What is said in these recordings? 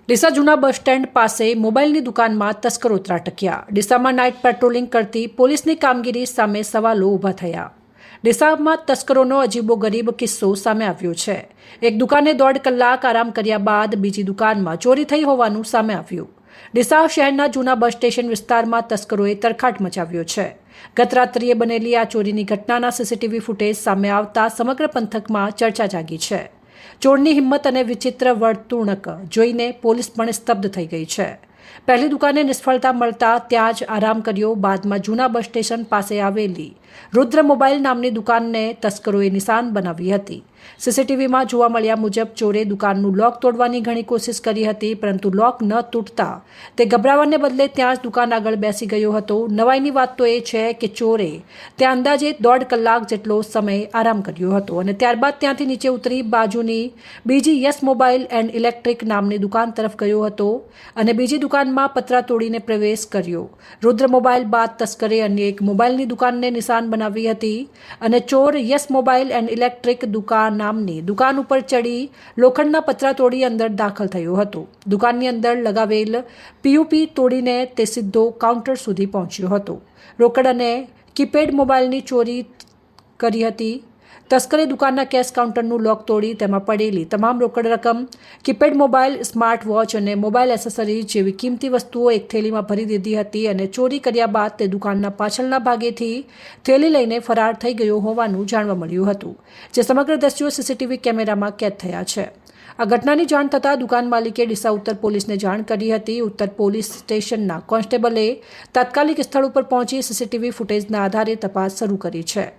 ડીસા જૂના bus stand પાસે મોબાઈલની દુકાનમાં તસ્કરો ત્રાટક્યા। ડીસામાં નાઇટ પેટ્રોલિંગ કરતી પોલીસની કામગીરી સામે સવાલો ઊભા થયા। ડીસામાં તસ્કરોનો અજીબોગરીબ કિસ્સો સામે આવ્યો છે। એક દુકાને 1.5 કલાક આરામ કર્યા બાદ બીજી દુકાનમાં ચોરી થઈ હોવાનું સામે આવ્યું। ડીસા શહેરના જૂના બસ સ્ટેશન વિસ્તારમાં તસ્કરોએ તરખાટ મચાવ્યો છે। ગત રાત્રિએ બનેલી આ ચોરીની ઘટનાના સીસીટીવી ફૂટેજ સામે આવતા સમગ્ર પંથકમાં ચર્ચા જાગી છે। ચોરની હિંમત અને વિચિત્ર વર્તણૂક જોઈને પોલીસ પણ સ્તબ્ધ થઈ ગઈ છે। પહેલી દુકાને નિષ્ફળતા મળતા ત્યાં જ આરામ કર્યો। બાદમાં જૂના બસ સ્ટેશન પાસે આવેલી રુદ્ર મોબાઈલ નામની દુકાનને તસ્કરોએ નિશાન બનાવી હતી। સીસીટીવીમાં જોવા મળ્યા મુજબ ચોરે દુકાનનું લોક તોડવાની ઘણી કોશિશ કરી હતી, પરંતુ લોક ન તૂટતા તે ગભરાવાને બદલે ત્યાં જ દુકાન આગળ બેસી ગયો હતો। નવાઈની વાત તો એ છે કે ચોરે ત્યાં અંદાજે 1.5 કલાક જેટલો સમય આરામ કર્યો હતો અને ત્યારબાદ ત્યાંથી નીચે ઉતરી બાજુની બીજી યસ મોબાઈલ એન્ડ ઇલેક્ટ્રિક નામની દુકાન તરફ ગયો હતો અને બીજી દુકાનમાં પતરા તોડીને પ્રવેશ કર્યો। રુદ્ર મોબાઈલ બાદ તસ્કરે અન્ય એક મોબાઈલની દુકાનને નિશાન બનાવી હતી અને ચોર યસ મોબાઈલ એન્ડ ઇલેક્ટ્રિક નામની દુકાન ઉપર ચડી લોખંડના પતરા તોડી અંદર દાખલ થયો હતો। દુકાનની અંદર લગાવેલ પીયુપી તોડીને તે સીધો કાઉન્ટર સુધી પહોંચ્યો હતો। રોકડ અને કીપેડ મોબાઈલની ચોરી કરી હતી। તસ્કરે દુકાનના કેશ કાઉન્ટરનું લોક તોડી તેમાં પડેલી તમામ રોકડ રકમ, કીપેડ મોબાઈલ, સ્માર્ટ વોચ અને મોબાઈલ એસેસરીઝ જેવી કિંમતી વસ્તુઓ એક થેલીમાં ભરી દીધી હતી અને ચોરી કર્યા બાદ તે દુકાનના પાછળના ભાગેથી થેલી લઈને ફરાર થઈ ગયો હોવાનું જાણવા મળ્યું હતું, જે સમગ્ર દ્રશ્યો સીસીટીવી કેમેરામાં કેદ થયા છે। આ ઘટનાની જાણ થતાં દુકાન માલિકે ડીસા ઉત્તર પોલીસને જાણ કરી હતી। ઉત્તર પોલીસ સ્ટેશનના કોન્સ્ટેબલે તાત્કાલિક સ્થળ ઉપર પહોંચી સીસીટીવી ફૂટેજના આધારે તપાસ શરૂ કરી છે।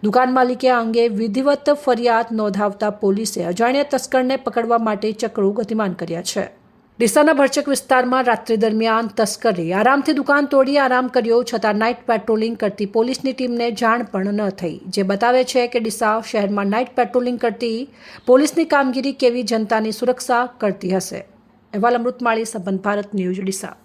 દુકાન માલિકે આ અંગે વિધિવત ફરિયાદ નોંધાવતા પોલીસે અજાણ્યા તસ્કરને પકડવા માટે ચક્રો ગતિમાન કર્યા છે। ડીસાના ભરચક વિસ્તારમાં રાત્રિ દરમિયાન તસ્કરે આરામથી દુકાન તોડી આરામ કર્યો, છતાં નાઇટ પેટ્રોલિંગ કરતી પોલીસની ટીમને જાણ પણ ન થઈ, જે બતાવે છે કે ડીસા શહેરમાં નાઇટ પેટ્રોલિંગ કરતી પોલીસની કામગીરી કેવી જનતાની સુરક્ષા કરતી હશે। અહેવાલ અમૃત માળી, સંબંધ ભારત ન્યૂઝ, ડીસા।